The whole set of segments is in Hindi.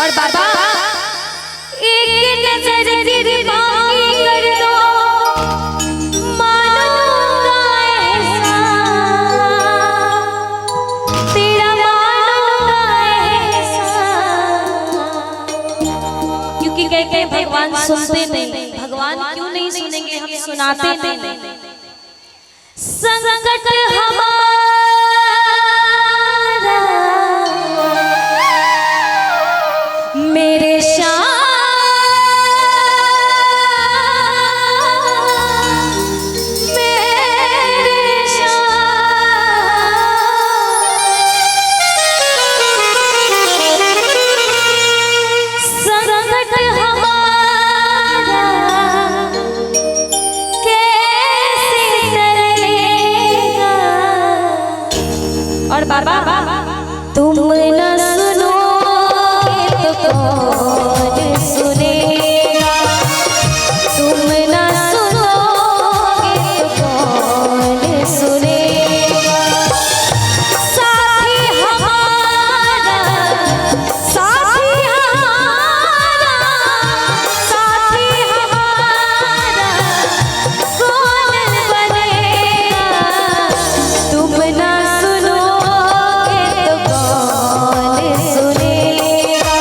और बाबा एक नजर तेरी बाकी कर दो मानूंगा एहसान तेरा मानूंगा एहसान। क्योंकि कहते हैं भगवान सुनते नहीं, भगवान क्यों नहीं सुनेंगे, हम सुनाते नहीं। संकट हमारा मेरे संकट हमारा कैसे टलेगा। और बाबा तुम न सुनोगे तो कौन सुनेगा, तुम न सुनोगे तो कौन सुनेगा। साथी हमारा साथी हमारा साथी हमारा कौन बनेगा। तुम न सुनोगे तो कौन सुनेगा,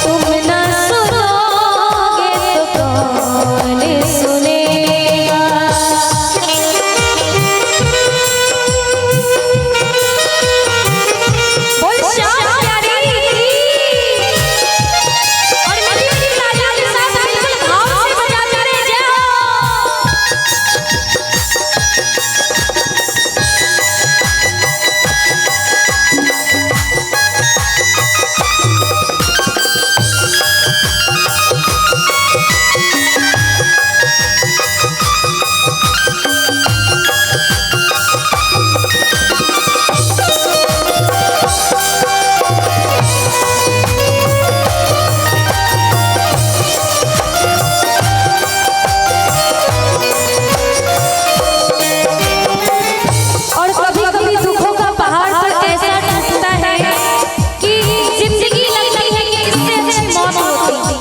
तुम न सुनोगे तो कौन सुनेगा। बोल श्याम प्यारी और मेरी तालियों के साथ बिल्कुल भाव से बजाते रहे जय हो। और कभी-कभी दुखों का पहाड़ पर ऐसा टूटता है कि जिंदगी लगती है कि इससे अच्छी मौत होती।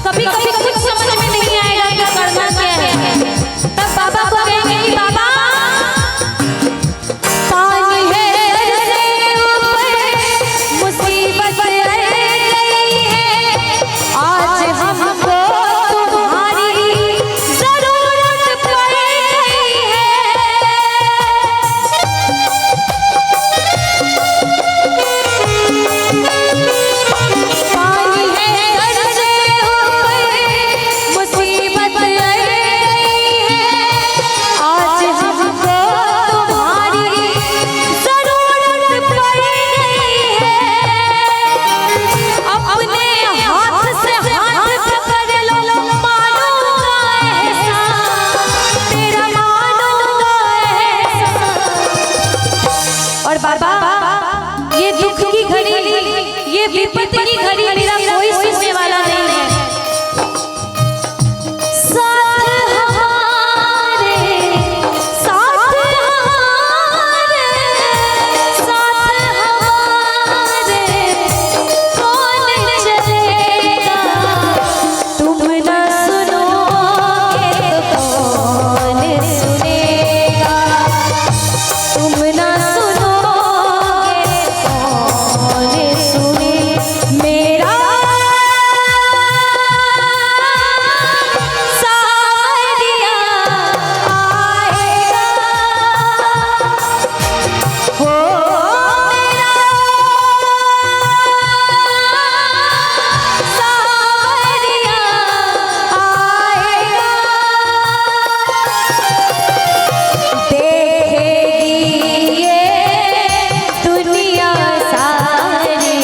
कभी-कभी कुछ समझ में नहीं आएगा कि करना क्या है, तब बाबा को कहेंगे कि बाबा पानी है सर से ऊपर मुसीबत आई गई है, आज हमको तुम्हारी जरूरत पड़ गई है। पानी है सर से ऊपर मुसीबत आई गई है, आज हमको तुम्हारी जरूरत पड़ गई है। अपने हाथ से हाथ पकड़ लो मानूंगा एहसान तेरा मानूंगा एहसान। और बाबा ये दुख की घड़ी, ये विपत्ति की घड़ी मेरा कोई सुनने वाला नहीं है। साथ हमारे साथ हमारे साथ हमारे कौन चलेगा। तुम न सुनोगे तो कौन सुनेगा, तुम न सुनोगे कौन सुने। मेरा सावरिया आएगा, हो मेरा सावरिया आएगा। देखेगी ये दुनिया सारी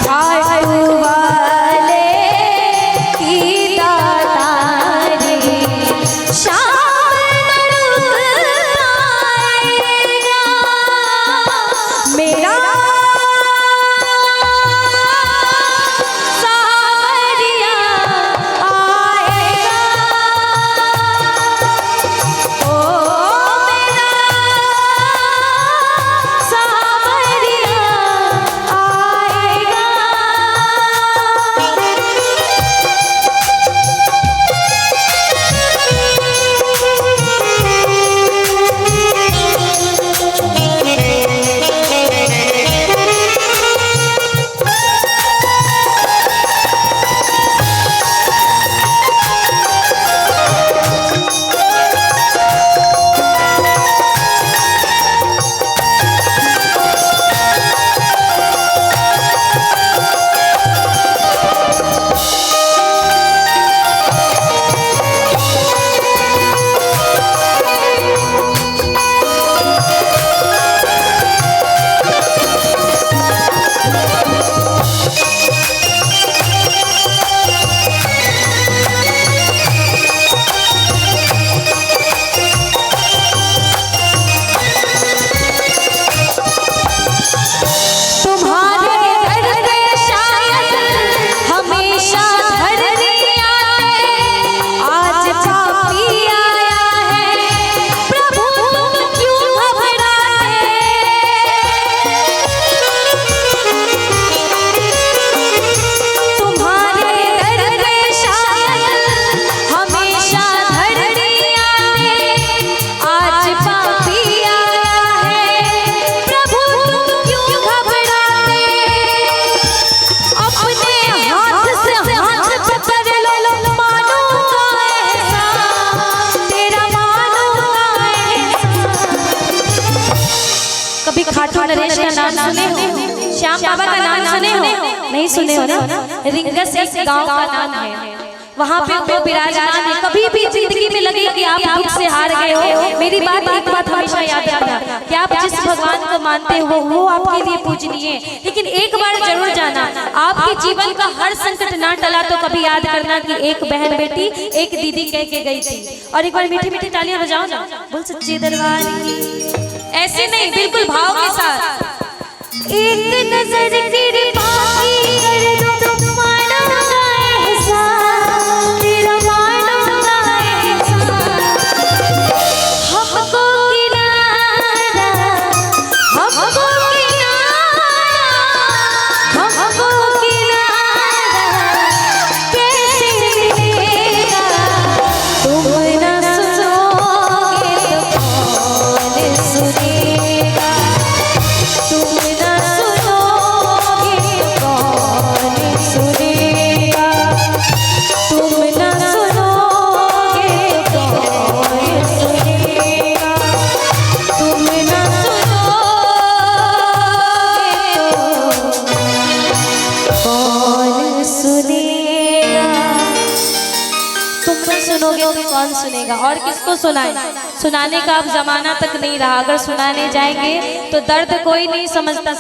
खाटू वाले की दातारी, शाम जरूर आएगा। मेरा सावरिया आएगा, ओ मेरा सावरिया आएगा। खाटू नरेश का नाम सुने हो? श्याम बाबा का नाम सुने हो? नहीं सुने हो ना? रिंगस एक गांव का नाम है, वहाँ पे वो विराजमान है। कभी भी जिंदगी में लगे कि आप दुख से हार गए हो, मेरी एक बात हमेशा याद रखना कि आप जिस भगवान को मानते हो वो आपके लिए पूजनीय है। लेकिन एक बार जरूर जाना, आपके जीवन का हर संकट ना टला तो कभी याद करना कि एक बहन बेटी एक दीदी कह के गई थी। और एक बार मीठी मीठी तालियां बजाओ ना, बोल सच्चे दरबार की। ऐसे नहीं, बिल्कुल भाव के साथ। एक नजर तेरे बाकी कर दो तो मानूंगा एहसान, तेरा मानूंगा एहसान। हमको किनारा, हमको किनारा, हमको किनारा कैसे मिलेगा? तुम न सुनोगे तो कौन सुनेगा? तुम न सुनोगे कौन सुनेगा? तुम न सुनोगे कौन सुनेगा? तुम न सुनोगे तो कौन सुनेगा? और किसको सुनाए? सुनाने का अब जमाना तक नहीं रहा। अगर सुनाने जाएंगे तो दर्द कोई नहीं समझता।